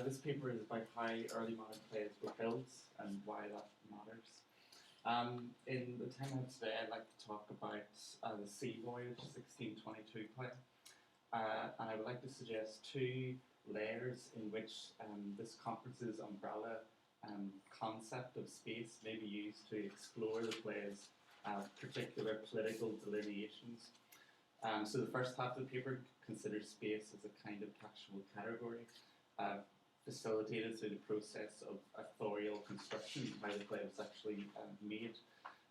This paper is about how early modern plays were built and why that matters. In the time I have today, I'd like to talk about the Sea Voyage 1622 play. And I would like to suggest two layers in which this conference's umbrella concept of space may be used to explore the play's particular political delineations. So the first half of the paper considers space as a kind of textual category, facilitated through the process of authorial construction, how the play was actually made.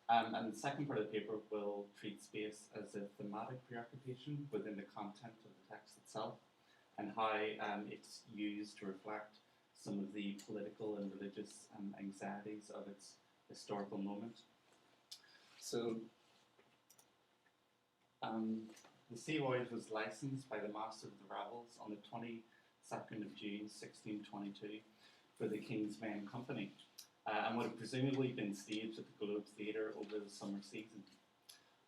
And the second part of the paper will treat space as a thematic preoccupation within the content of the text itself, and how it's used to reflect some of the political and religious anxieties of its historical moment. So, the Sea Voyage was licensed by the Master of the Revels on the 22nd of June 1622 for the King's Men Company, and would have presumably been staged at the Globe Theatre over the summer season.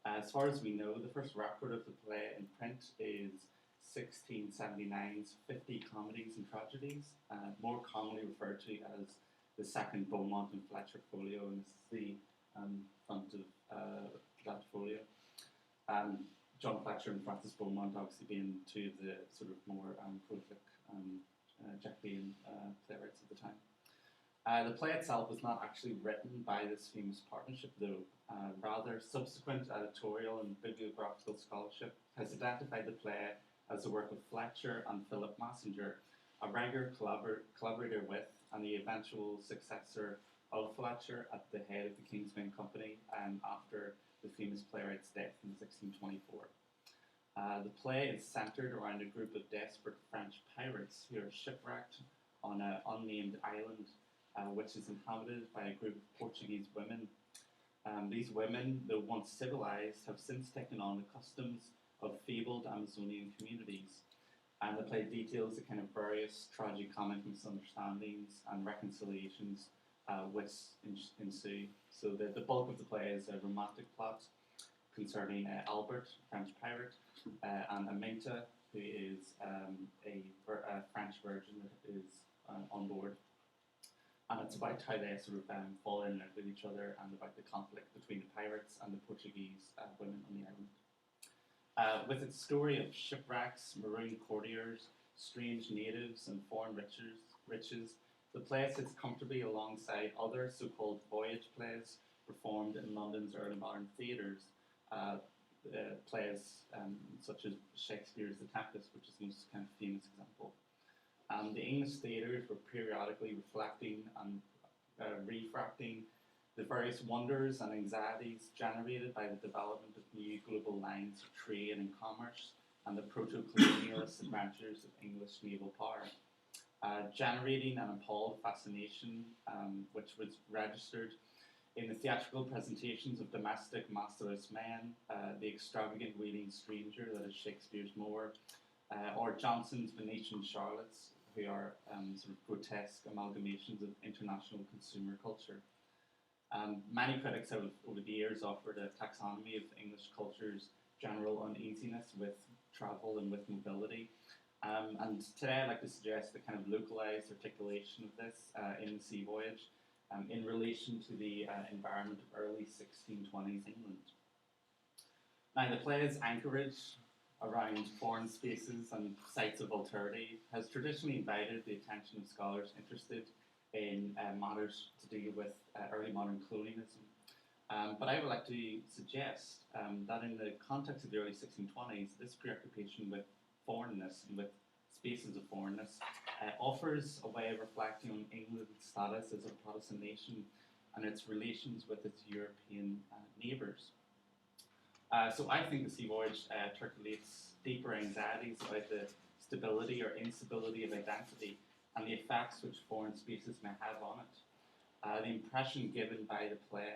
As far as we know, the first record of the play in print is 1679's 50 Comedies and Tragedies, more commonly referred to as the second Beaumont and Fletcher folio, and this is the front of that folio. John Fletcher and Francis Beaumont obviously being two of the sort of more prolific Jacobean playwrights of the time. The play itself was not actually written by this famous partnership, though. Rather, subsequent editorial and bibliographical scholarship has identified the play as the work of Fletcher and Philip Massinger, a regular collaborator with and the eventual successor of Fletcher at the head of the King's Men Company after the famous playwright's death in 1624. The play is centred around a group of desperate French pirates who are shipwrecked on an unnamed island, which is inhabited by a group of Portuguese women. These women, though once civilized, have since taken on the customs of fabled Amazonian communities. And the play details the kind of various tragicomic misunderstandings and reconciliations which ensue. So the bulk of the play is a romantic plot concerning Albert, a French pirate, and Aminta, who is a French virgin that is on board. And it's about how they sort of fall in love with each other and about the conflict between the pirates and the Portuguese women on the island. With its story of shipwrecks, marooned courtiers, strange natives, and foreign riches, the play sits comfortably alongside other so-called voyage plays performed in London's early modern theatres, plays such as Shakespeare's The Tempest, which is the most kind of famous example. The English theatres were periodically reflecting and refracting the various wonders and anxieties generated by the development of new global lines of trade and commerce and the proto-colonialist adventures of English naval power, generating an appalled fascination which was registered in the theatrical presentations of domestic masterless men, the extravagant waiting stranger that is Shakespeare's Moor, or Johnson's Venetian Charlottes, who are sort of grotesque amalgamations of international consumer culture. Many critics have, over the years, offered a taxonomy of English culture's general uneasiness with travel and with mobility. And today I'd like to suggest a kind of localized articulation of this in the Sea Voyage in relation to the environment of early 1620s England. Now, the play's anchorage around foreign spaces and sites of alterity has traditionally invited the attention of scholars interested in matters to do with early modern colonialism. But I would like to suggest that in the context of the early 1620s, this preoccupation with foreignness and with spaces of foreignness offers a way of reflecting on England's status as a Protestant nation and its relations with its European neighbours. So I think the Sea Voyage articulates deeper anxieties about the stability or instability of identity and the effects which foreign spaces may have on it. The impression given by the play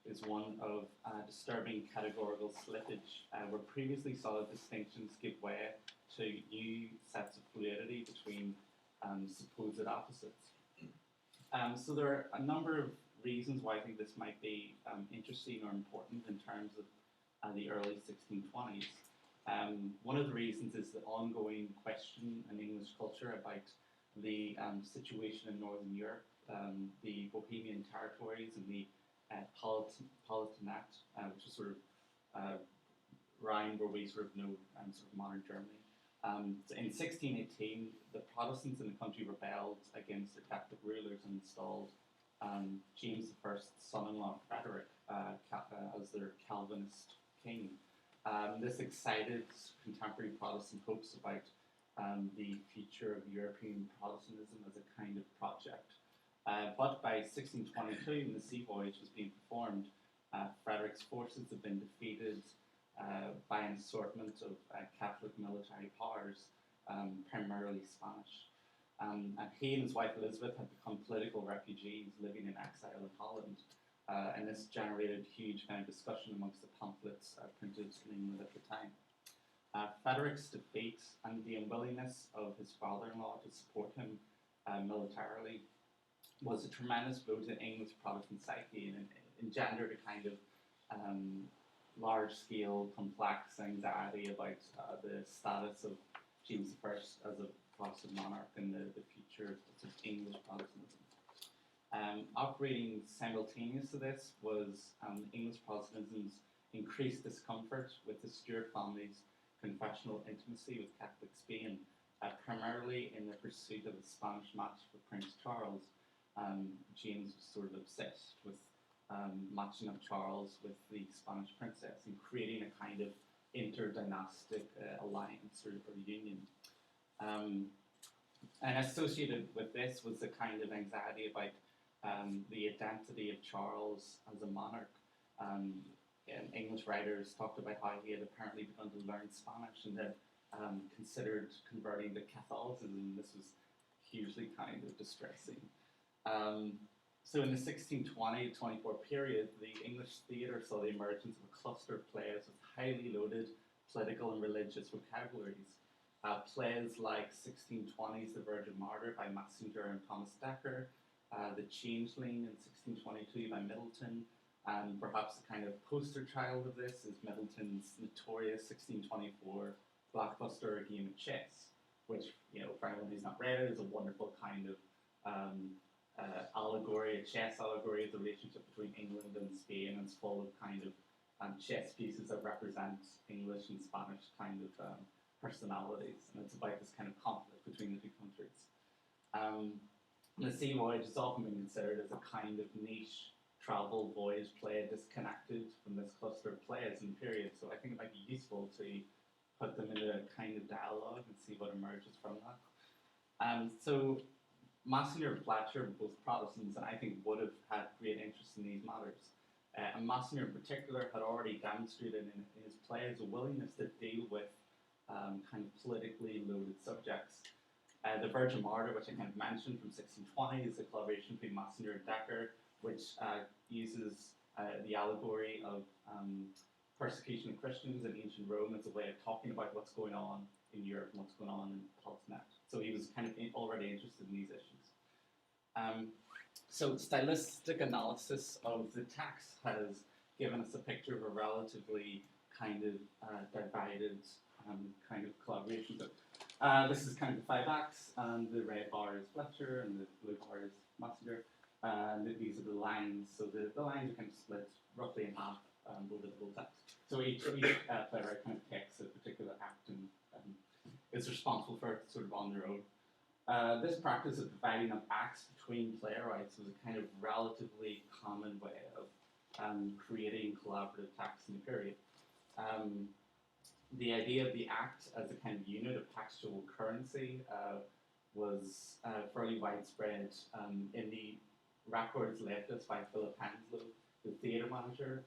is one of disturbing categorical slippage, where previously solid distinctions give way to new sets of fluidity between supposed opposites. So there are a number of reasons why I think this might be interesting or important in terms of the early 1620s. One of the reasons is the ongoing question in English culture about the situation in Northern Europe, the Bohemian territories and the Palatinate, which is sort of around where we sort of know sort of modern Germany. So in 1618, the Protestants in the country rebelled against the Catholic rulers and installed James I's son-in-law, Frederick, as their Calvinist king. This excited contemporary Protestant hopes about the future of European Protestantism as a kind of project. But by 1622, when the sea voyage was being performed, Frederick's forces had been defeated by an assortment of Catholic military powers, primarily Spanish. And he and his wife Elizabeth had become political refugees living in exile in Holland. And this generated huge kind of discussion amongst the pamphlets printed in England at the time. Frederick's defeat and the unwillingness of his father-in-law to support him militarily was a tremendous blow to English Protestant psyche and engendered a kind of large-scale, complex anxiety about the status of James I as a Protestant monarch and the future of English Protestantism. Operating simultaneous to this was English Protestantism's increased discomfort with the Stuart family's confessional intimacy with Catholic Spain, primarily in the pursuit of a Spanish match for Prince Charles. James was sort of obsessed with matching up Charles with the Spanish princess and creating a kind of interdynastic alliance or union. And associated with this was a kind of anxiety about the identity of Charles as a monarch. English writers talked about how he had apparently begun to learn Spanish and had considered converting to Catholicism. This was hugely kind of distressing. So in the 1620-24 period, the English theatre saw the emergence of a cluster of plays with highly loaded political and religious vocabularies. Plays like 1620's The Virgin Martyr by Massinger and Thomas Dekker, The Changeling in 1622 by Middleton, and perhaps the kind of poster child of this is Middleton's notorious 1624 blockbuster A Game of Chess, which, you know, for anyone who's not read it, is a wonderful kind of allegory, a chess allegory of the relationship between England and Spain, and it's full of kind of chess pieces that represent English and Spanish kind of personalities, and it's about this kind of conflict between the two countries. The Sea Voyage has often been considered as a kind of niche travel voyage play disconnected from this cluster of plays in the period, so I think it might be useful to put them into a kind of dialogue and see what emerges from that. So Massinger and Fletcher were both Protestants, and I think would have had great interest in these matters. And Massinger in particular had already demonstrated in his plays a willingness to deal with kind of politically loaded subjects. The Virgin Martyr, which I kind of mentioned from 1620, is a collaboration between Massinger and Dekker, which uses the allegory of persecution of Christians in ancient Rome as a way of talking about what's going on in Europe and what's going on in Palatinate. So he was kind of already interested in these issues. So stylistic analysis of the text has given us a picture of a relatively kind of divided kind of collaboration. But this is kind of the 5 acts, and the red bar is Fletcher, and the blue bar is Massinger, and these are the lines. So the lines are kind of split roughly in half over the whole text. So each playwright kind of takes a particular act and is responsible for it sort of on their own. This practice of dividing up acts between playwrights was a kind of relatively common way of creating collaborative texts in the period. The idea of the act as a kind of unit of textual currency was fairly widespread in the records left us by Philip Henslow, the theatre manager.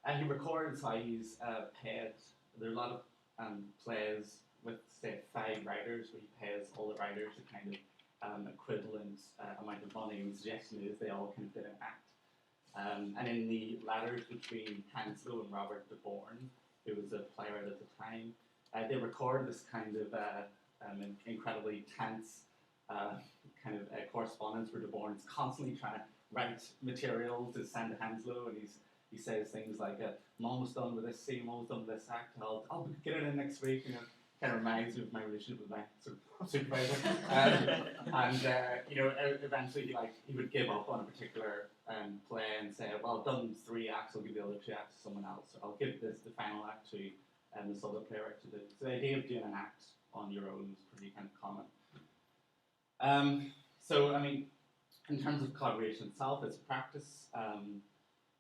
He records how he's paid. There are a lot of plays with, say, 5 writers, where he pays all the writers a kind of equivalent amount of money, and the suggestion is they all kind of did an act. And in the letters between Henslow and Robert de Bourne, who was a playwright at the time, they record this kind of incredibly tense kind of correspondence where de Bourne's constantly trying to write material to send to Henslow, and he's he says things like, "I'm almost done with this scene, I'm almost done with this act. I'll get it in next week." You know, kind of reminds me of my relationship with my sort of supervisor. Eventually he would give up on a particular play and say, "Well, I've done 3 acts. I'll give the other 2 acts to someone else. Or I'll give the final act to this other playwright to do." So the idea of doing an act on your own is pretty kind of common. In terms of collaboration itself, as a practice,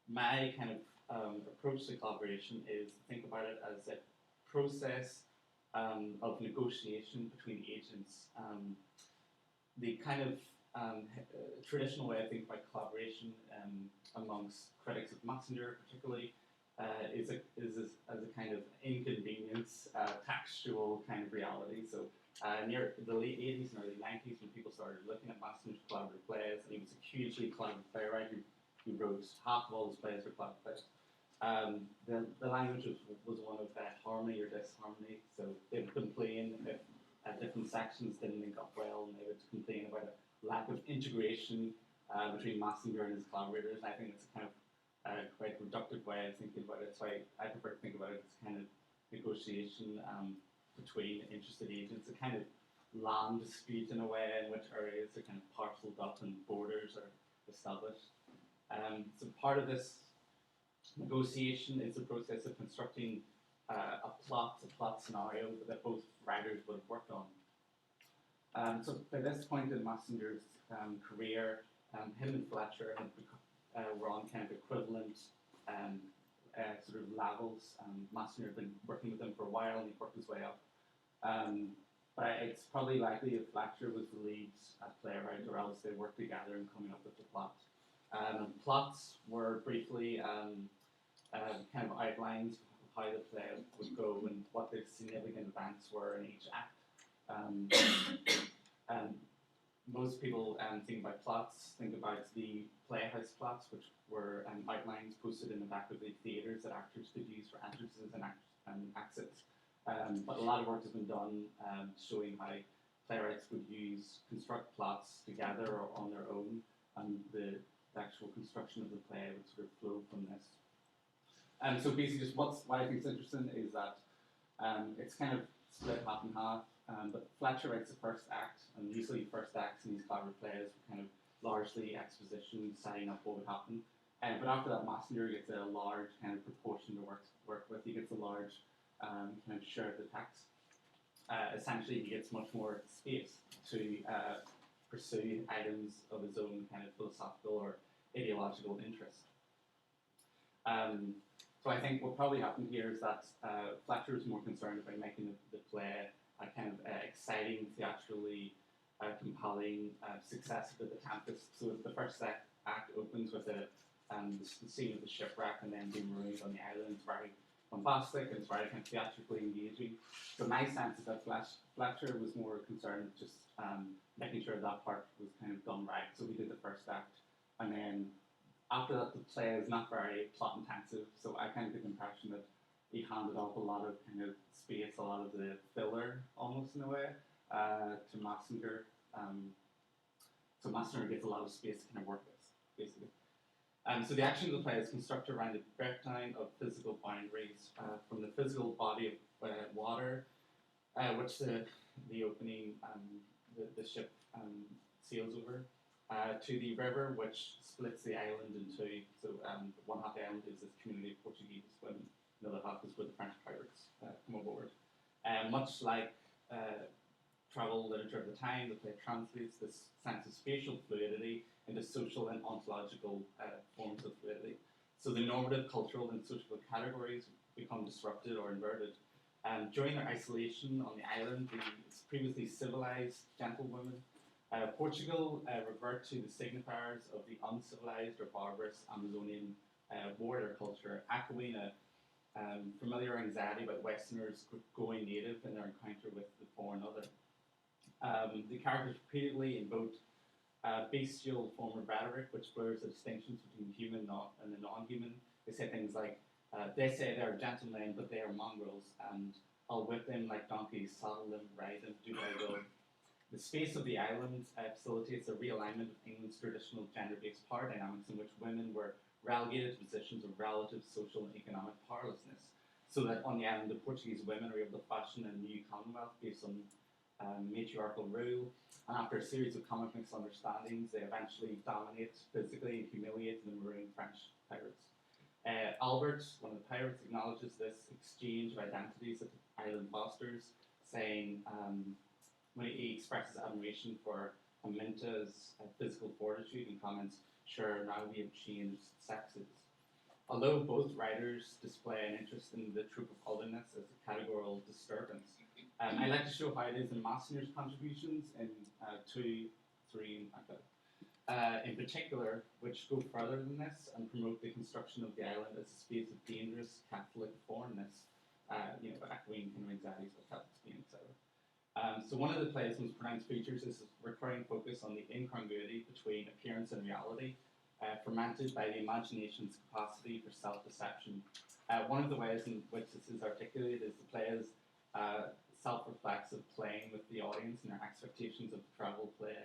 my kind of approach to collaboration is to think about it as a process of negotiation between agents. The kind of traditional way I think about collaboration amongst critics of Massinger, particularly, is as a kind of inconvenience, textual kind of reality. So near the late 80s and early 90s, when people started looking at Massinger's collaborative plays, and he was a hugely collaborative playwright who wrote half of all his plays were collaborative plays. The language was one of harmony or disharmony, so they would complain if different sections didn't link up well, and they would complain about a lack of integration between Massinger and his collaborators. I think it's a kind of quite reductive way of thinking about it, so I prefer to think about it as kind of negotiation between interested agents, a kind of land dispute in a way in which areas are kind of parceled up and borders are established. So part of this negotiation is the process of constructing a plot scenario that both writers would have worked on. So by this point in Massinger's career, him and Fletcher were on kind of equivalent sort of levels. Massinger had been working with them for a while, and he worked his way up. But it's probably likely if Fletcher was the lead playwright, or else they worked together in coming up with the plot. Plots were briefly kind of outlines of how the play would go and what the significant events were in each act. Most people think about plots, think about the playhouse plots, which were outlines posted in the back of the theatres that actors could use for entrances and exits. But a lot of work has been done showing how playwrights would construct plots together or on their own, and the actual construction of the play would sort of flow from this. So basically, just what I think is interesting is that it's kind of split half and half. But Fletcher writes the first act, and usually first acts in these collaborative plays were kind of largely exposition, setting up what would happen. But after that, Massinger gets a large kind of proportion to work with. He gets a large kind of share of the text. Essentially, he gets much more space to pursue items of his own kind of philosophical or ideological interest. So I think what probably happened here is that Fletcher was more concerned about making the play a kind of exciting, theatrically compelling success of the Tempest. So the first act opens with the scene of the shipwreck and then being marooned on the island. It's very bombastic and it's very kind of theatrically engaging. So my sense is that Fletcher was more concerned with just making sure that part was kind of done right. So we did the first act, and then after that, the play is not very plot intensive. So I kind of get the impression that he handed off a lot of kind of space, a lot of the filler, almost in a way, to Massinger. So Massinger gets a lot of space to kind of work with, basically. So the action of the play is constructed around the breakdown of physical boundaries from the physical body of water, which the opening, the ship sails over, to the river, which splits the island in two. So one half of the island is this community of Portuguese women, the other half is where the French pirates come aboard. Much like travel literature of the time, the play translates this sense of spatial fluidity into social and ontological forms of fluidity. So the normative, cultural, and social categories become disrupted or inverted. During their isolation on the island, the previously civilized gentlewomen Portugal revert to the signifiers of the uncivilized or barbarous Amazonian warrior culture, echoing a familiar anxiety about Westerners going native in their encounter with the foreign other. The characters repeatedly invoke bestial form of rhetoric, which blurs the distinctions between human and the non-human. They say things like, they say they are gentlemen, but they are mongrels, and I'll whip them like donkeys, saddle them, ride them, do what I will. The space of the island facilitates a realignment of England's traditional gender-based power dynamics in which women were relegated to positions of relative social and economic powerlessness. So that on the island, the Portuguese women were able to fashion a new commonwealth based on matriarchal rule, and after a series of common misunderstandings, they eventually dominate physically and humiliate the maroon French pirates. Albert, one of the pirates, acknowledges this exchange of identities that the island fosters, saying, when he expresses admiration for Aminta's physical fortitude and comments, "Sure, now we have changed sexes." Although both writers display an interest in the trope of otherness as a categorical disturbance, I like to show how it is in Massner's contributions in 2, 3, and 5. In particular, which go further than this and promote the construction of the island as a space of dangerous Catholic foreignness, echoing kind of anxieties about Catholics being, etc. So one of the play's most pronounced features is a recurring focus on the incongruity between appearance and reality, fermented by the imagination's capacity for self-deception. One of the ways in which this is articulated is the play's self-reflexive playing with the audience and their expectations of the travel play.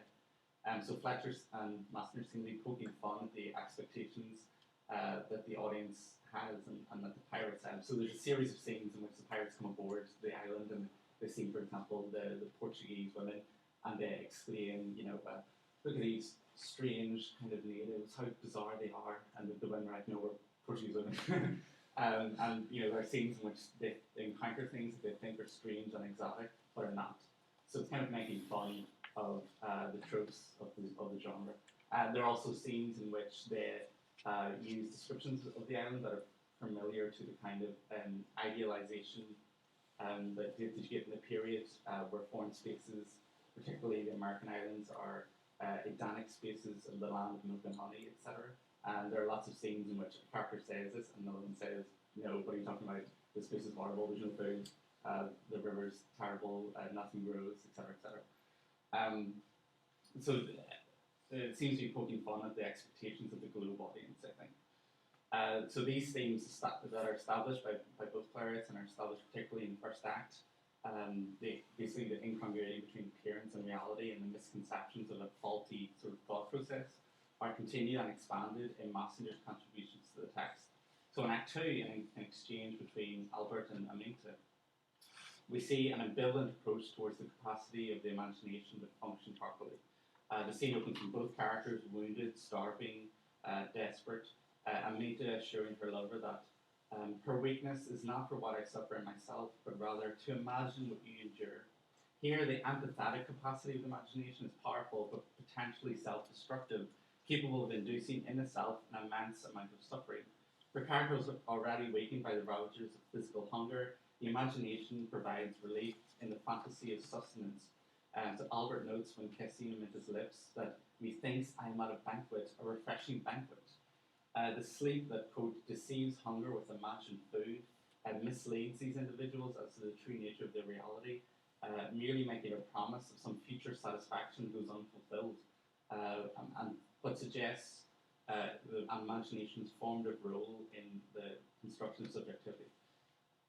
So Fletcher and Massner seem to be poking fun at the expectations that the audience has and that the pirates have. So there's a series of scenes in which the pirates come aboard the island and they see, for example, the Portuguese women, and they explain, look at these strange kind of natives, how bizarre they are, and the women are like, no, we're Portuguese women. And there are scenes in which they encounter things that they think are strange and exotic, but are not. So it's kind of making fun of the tropes of the genre. There are also scenes in which they use descriptions of the island that are familiar to the kind of idealization that you get in the period where foreign spaces, particularly the American islands, are Edenic spaces of the land of milk and honey, etc. And there are lots of scenes in which a character says this and another one says, no, what are you talking about? This place is horrible, there's no food, the river's terrible, nothing grows, etc., etc. So it seems to be poking fun at the expectations of the globe audience, I think. So these themes that are established by both playwrights and are established particularly in the first act, basically the incongruity between appearance and reality and the misconceptions of a faulty sort of thought process, are continued and expanded in Massenger's contributions to the text. So in Act 2, in an exchange between Albert and Aminta, we see an ambivalent approach towards the capacity of the imagination to function properly. The scene opens with both characters wounded, starving, desperate, Aminta assuring her lover that her weakness is not for what I suffer in myself, but rather to imagine what you endure. Here, the empathetic capacity of the imagination is powerful, but potentially self-destructive, capable of inducing in itself an immense amount of suffering. For characters already weakened by the ravages of physical hunger, the imagination provides relief in the fantasy of sustenance. So Albert notes when kissing Aminta's lips that methinks I am at a banquet, a refreshing banquet. The sleep that, quote, deceives hunger with imagined food misleads these individuals as to the true nature of their reality, merely making a promise of some future satisfaction goes unfulfilled, but suggests the imagination's formative role in the construction of subjectivity.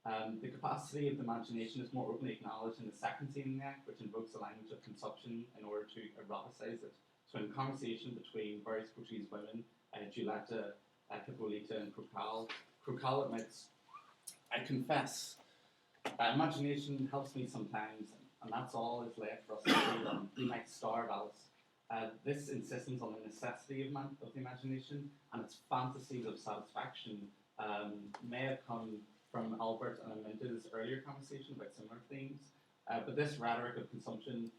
The capacity of the imagination is more openly acknowledged in the second scene in the act, which invokes a language of consumption in order to eroticize it. So in conversation between various Portuguese women, Giulietta, Capolita, and Crocal admits, I confess, imagination helps me sometimes, and that's all is left for us to do, and we might starve Alice. This insistence on the necessity of the imagination and its fantasies of satisfaction may have come from Albert and Aminta's earlier conversation about similar themes, but this rhetoric of consumption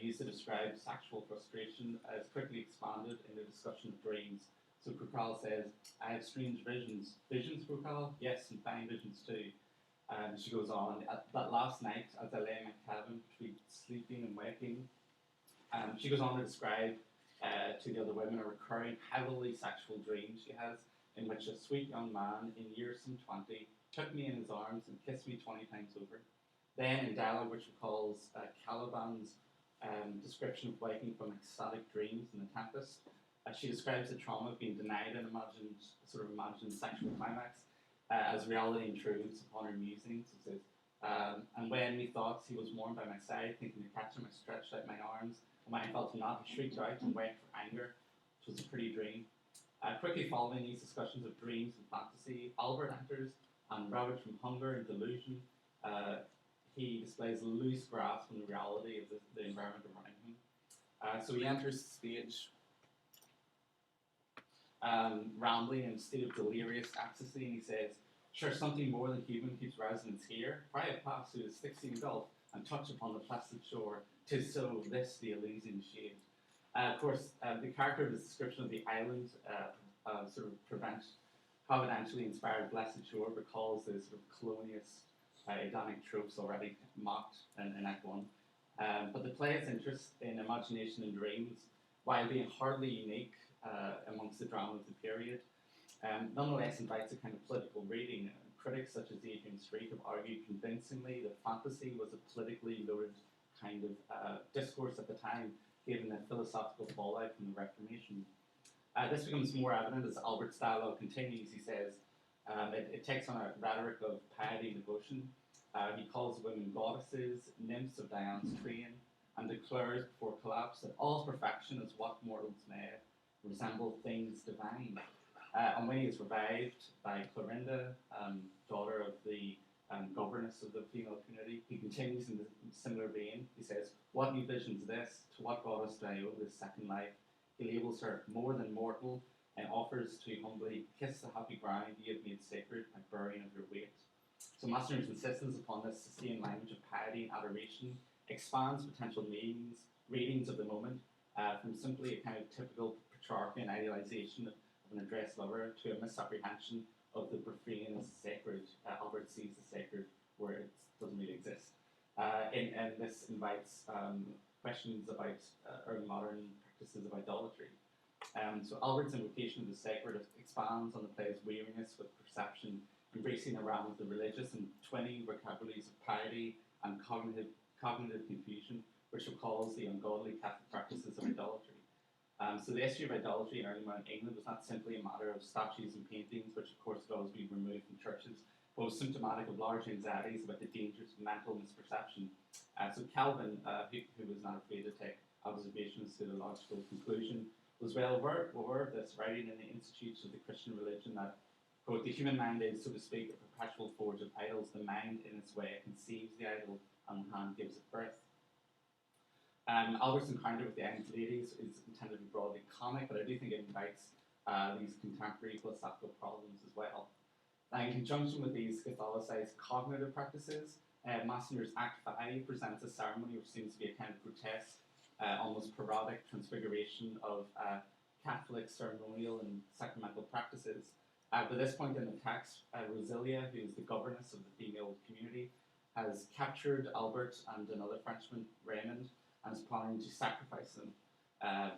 used to describe sexual frustration is quickly expanded in the discussion of dreams. So Crocal says, I have strange visions. Visions, Crocal? Yes, and fine visions too. She goes on, that last night, as I lay in my cabin between sleeping and waking, she goes on to describe to the other women a recurring, heavily sexual dream she has, in which a sweet young man, in years some 20, took me in his arms and kissed me 20 times over. Then, in dialogue which recalls Caliban's description of waking from ecstatic dreams in The Tempest, she describes the trauma of being denied an imagined sexual climax as reality intrudes upon her musings. It says, and when methought he was worn by my side, thinking to catch him, I stretched out my arms, and when I felt him not, he shrieked out and wept for anger. It was a pretty dream. Quickly following these discussions of dreams and fantasy, Albert enters and ravaged from hunger and delusion. He displays a loose grasp on the reality of the environment around him. So he enters the stage rambling in a state of delirious ecstasy, and he says, "Sure, something more than human keeps residence here. For I have passed through the Styxian Gulf and touched upon the placid shore. 'Tis so, this the Elysian shade." Of course, the character of his description of the island sort of providentially inspired Blessed Shore recalls the sort of colonious Edonic tropes already mocked in Act 1. But the play's interest in imagination and dreams, while being hardly unique amongst the drama of the period, nonetheless invites a kind of political reading. Critics such as Adrian Street have argued convincingly that fantasy was a politically loaded kind of discourse at the time, given the philosophical fallout from the Reformation. This becomes more evident as Albert's dialogue continues. He says it takes on a rhetoric of piety and devotion. He calls women goddesses, nymphs of Diana's train, and declares before collapse that all perfection is what mortals may resemble things divine. And when he is revived by Clorinda, daughter of the governess of the female community, he continues in the similar vein. He says, "What new vision's this? To what goddess do I owe this second life?" He labels her more than mortal and offers to humbly kiss the happy ground you have made sacred by burying of your weight. So Massner's insistence upon this sustained language of piety and adoration expands potential meanings, readings of the moment, from simply a kind of typical Petrarchian idealization of an addressed lover to a misapprehension of the profane as sacred. Albert sees the sacred where it doesn't really exist. And this invites questions about early modern practices of idolatry. So Albert's invocation of the sacred expands on the play's weariness with perception, embracing the realm of the religious and twinning vocabularies of piety and cognitive confusion, which recalls the ungodly Catholic practices of idolatry. So the issue of idolatry in early modern England was not simply a matter of statues and paintings, which of course could always be removed from churches, but was symptomatic of large anxieties about the dangers of mental misperception. So Calvin, who was not afraid to take observations to the logical conclusion, was well aware of this, writing in the Institutes of the Christian Religion that, quote, "The human mind is, so to speak, a perpetual forge of idols. The mind, in its way, conceives the idol, and the hand gives it birth." Albert's encounter with the English ladies is intended to be broadly comic, but I do think it invites these contemporary philosophical problems as well. Now, in conjunction with these Catholicized cognitive practices, Massner's Act 5 presents a ceremony which seems to be a kind of grotesque, almost parodic transfiguration of Catholic ceremonial and sacramental practices. By this point in the text, Rosilia, who is the governess of the female community, has captured Albert and another Frenchman, Raymond, and is planning to sacrifice them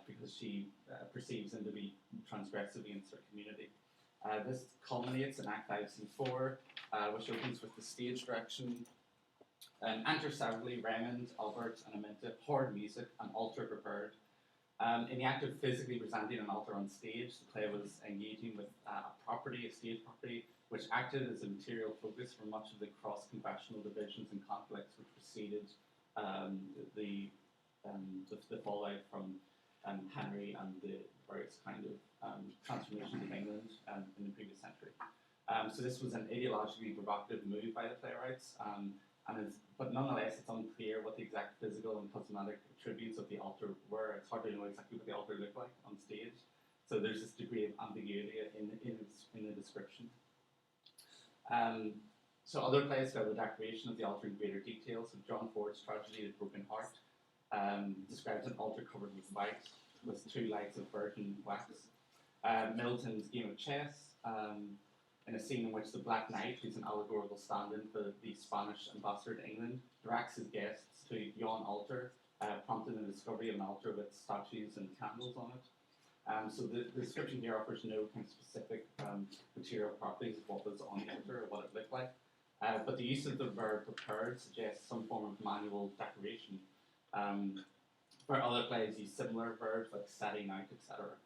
because she perceives them to be transgressive against her community. This culminates in Act 5, Scene 4, which opens with the stage direction. Enter severally Raymond, Albert, and Aminta, horde music, an altar prepared. In the act of physically presenting an altar on stage, the play was engaging with a stage property, which acted as a material focus for much of the cross-confessional divisions and conflicts which preceded the fallout from Henry and the various kind of transformations of England in the previous century. So this was an ideologically provocative move by the playwrights, but nonetheless it's unclear what the exact physical and cosmetic attributes of the altar were. It's hard to know exactly what the altar looked like on stage. So there's this degree of ambiguity in the description. So other plays show the decoration of the altar in greater detail. So John Ford's Tragedy of the Broken Heart describes an altar covered with white, with 2 lights of virgin wax. Middleton's Game of Chess, in a scene in which the Black Knight, who's an allegorical stand-in for the Spanish ambassador to England, directs his guests to yon altar, prompting the discovery of an altar with statues and candles on it. So the description here offers no kind of specific material properties of what was on the altar or what it looked like, but the use of the verb prepared suggests some form of manual decoration. Where other plays use similar verbs like setting out, etc.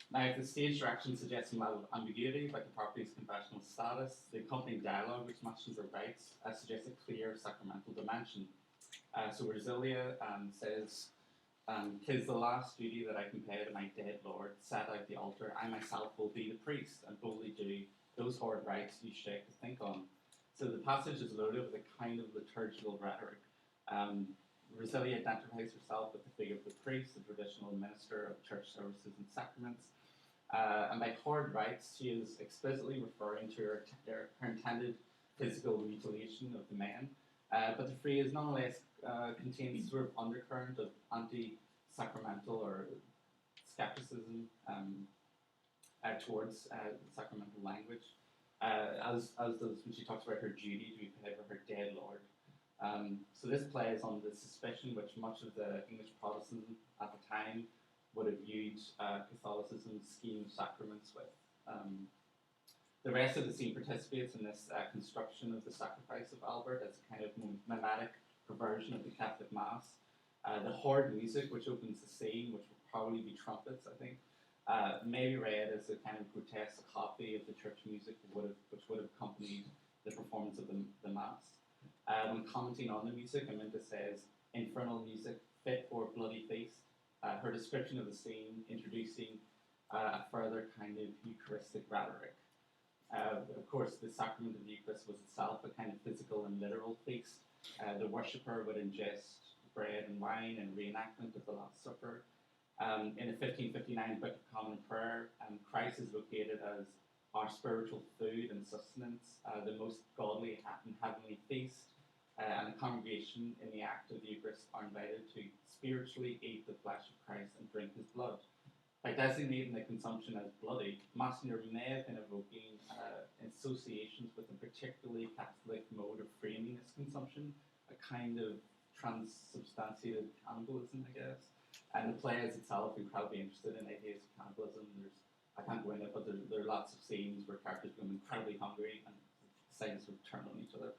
Now, if the stage direction suggests some level of ambiguity about the property's confessional status, the accompanying dialogue, which matches or writes, suggests a clear sacramental dimension. So Rosilia says, 'Tis the last duty that I can pay to my dead lord. Set out the altar, I myself will be the priest, and boldly do those horrid rites you shake to think on. So the passage is loaded with a kind of liturgical rhetoric. Rosalie identifies herself with the figure of the priest, the traditional minister of church services and sacraments. And by horrid rites, she is explicitly referring to her intended physical mutilation of the men. But the phrase nonetheless contains sort of undercurrent of anti-sacramental or skepticism towards sacramental language, as does when she talks about her duty to be paid for her dead lord. So this plays on the suspicion which much of the English Protestantism at the time would have viewed Catholicism's scheme of sacraments with. The rest of the scene participates in this construction of the sacrifice of Albert as a kind of mimetic perversion of the Catholic Mass. The horrid music which opens the scene, which will probably be trumpets, I think, may be read as a kind of grotesque copy of the church music which would have accompanied the performance of the Mass. When commenting on the music, Aminta says, "Infernal music, fit for a bloody feast." Her description of the scene introducing a further kind of Eucharistic rhetoric. Of course, the sacrament of the Eucharist was itself a kind of physical and literal feast. The worshipper would ingest bread and wine in reenactment of the Last Supper. In the 1559 Book of Common Prayer, Christ is located as our spiritual food and sustenance, the most godly and heavenly feast, and the congregation in the act of the Eucharist are invited to spiritually eat the flesh of Christ and drink his blood. By designating the consumption as bloody, Massner may have been evoking associations with a particularly Catholic mode of framing this consumption, a kind of transubstantiated cannibalism, I guess. And the play is itself incredibly interested in ideas of cannibalism. I can't go into it, but there are lots of scenes where characters become incredibly hungry and decide to sort of turn on each other.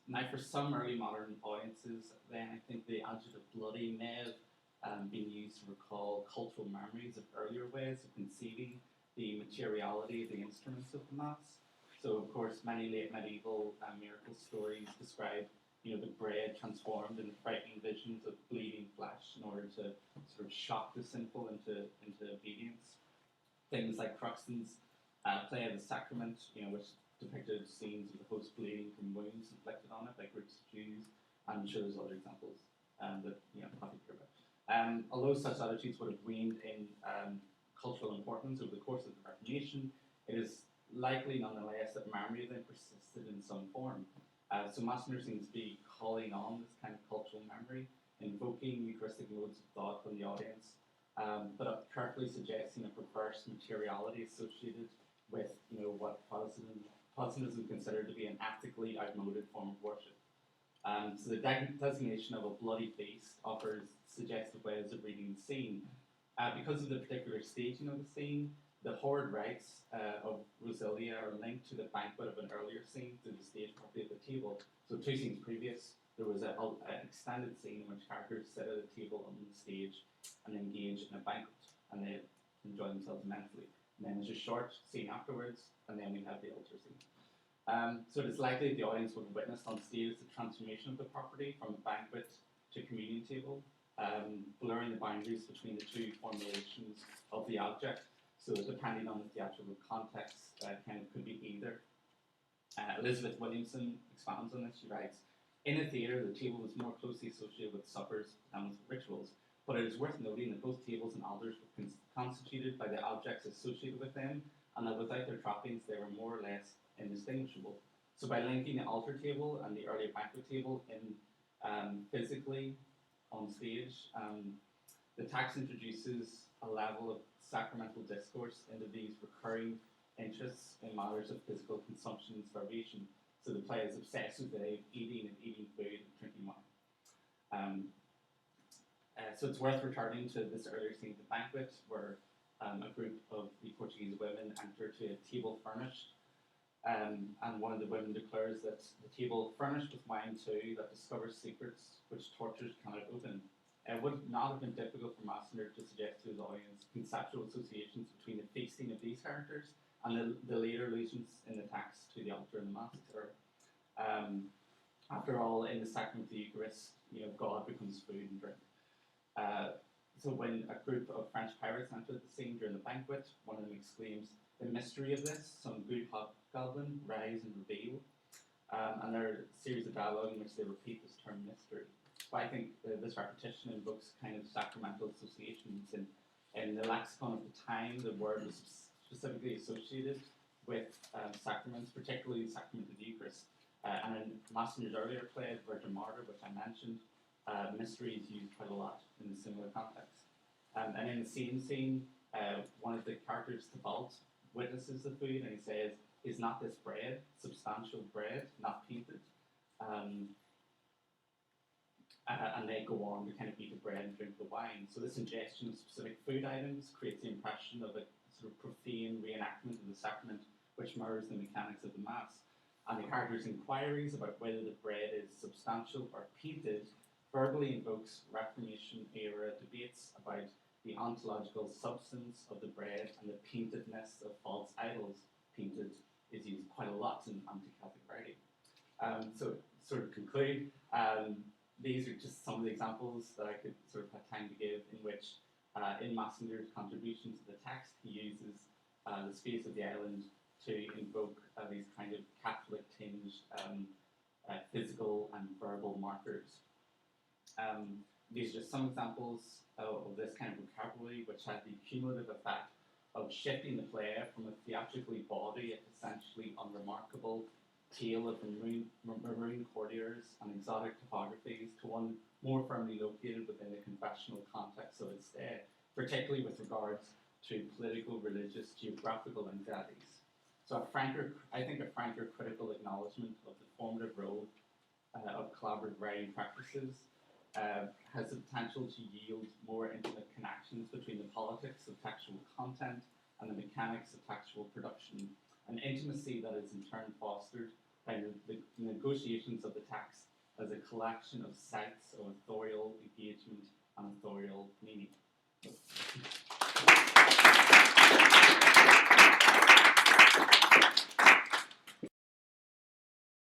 Now, for some early modern audiences, then I think the adjective bloody may have been used to recall cultural memories of earlier ways of conceiving the materiality of the instruments of the Mass. So, of course, many late medieval miracle stories describe, the bread transformed into frightening visions of bleeding flesh in order to sort of shock the sinful into obedience. Things like Cruxton's play of the sacrament, which depicted scenes of the host bleeding from wounds inflicted on it by groups of Jews. I'm sure there's other examples that happy to hear about. Although such attitudes would have waned in cultural importance over the course of the Reformation, it is likely nonetheless that memory then persisted in some form. So Massner seems to be calling on this kind of cultural memory, invoking Eucharistic modes of thought from the audience, but carefully suggesting a perverse materiality associated with what Protestantism considered to be an ethically outmoded form of worship. So the designation of a bloody feast offers suggestive ways of reading the scene. Because of the particular staging of the scene, the horrid rites of Rosalia are linked to the banquet of an earlier scene through the stage property of the table. So 2 scenes previous, there was an extended scene in which characters sit at a table on the stage and engage in a banquet, and they enjoy themselves immensely. And then there's a short scene afterwards, and then we have the altar scene. So it is likely that the audience would have witnessed on stage the transformation of the property from a banquet to communion table, blurring the boundaries between the two formulations of the object. So depending on the theatrical context, could be either. Elizabeth Williamson expounds on this. She writes, "In a theatre, the table was more closely associated with suppers than with rituals, but it is worth noting that both tables and altars were constituted by the objects associated with them, and that without their trappings they were more or less indistinguishable. So by linking the altar table and the earlier banquet table in physically on stage, the text introduces a level of sacramental discourse into these recurring interests in matters of physical consumption and starvation. So the play is obsessed with the idea of eating food and drinking wine. So it's worth returning to this earlier scene of the banquet, where a group of the Portuguese women enter to a table furnished, and one of the women declares that the table furnished with wine too, that discovers secrets which tortures cannot open. It would not have been difficult for Massner to suggest to his audience conceptual associations between the feasting of these characters and the later allusions in the text to the altar and the Mass, etc. After all, in the sacrament of the Eucharist, God becomes food and drink. So when a group of French pirates entered the scene during the banquet, one of them exclaims, "The mystery of this, some good hobgoblin, rise and reveal." And there are a series of dialogue in which they repeat this term mystery. But I think this repetition invokes kind of sacramental associations. In the lexicon of the time, the word was specifically associated with sacraments, particularly the sacrament of the Eucharist. And in Massenger's earlier play, Virgin Martyr, which I mentioned, mystery is used quite a lot in a similar context. And in the same scene, one of the characters, Tybalt, witnesses the food and he says, "Is not this bread, substantial bread, not painted?" And they go on to kind of eat the bread and drink the wine. So this ingestion of specific food items creates the impression of a sort of profane reenactment of the sacrament, which mirrors the mechanics of the Mass. And the character's inquiries about whether the bread is substantial or painted verbally invokes Reformation-era debates about the ontological substance of the bread and the paintedness of false idols. Painted is used quite a lot in anti-Catholic writing. So, sort of conclude, these are just some of the examples that I could sort of have time to give in which, in Massenger's contribution to the text, he uses the space of the island to invoke these kind of Catholic-tinged physical and verbal markers. These are just some examples of this kind of vocabulary, which had the cumulative effect of shifting the play from a theatrically bawdy, essentially unremarkable tale of maroon courtiers and exotic topographies to one more firmly located within the confessional context of its day, particularly with regards to political, religious, geographical anxieties. So I think a franker critical acknowledgement of the formative role of collaborative writing practices has the potential to yield more intimate connections between the politics of textual content and the mechanics of textual production, an intimacy that is in turn fostered by the negotiations of the text as a collection of sites of authorial engagement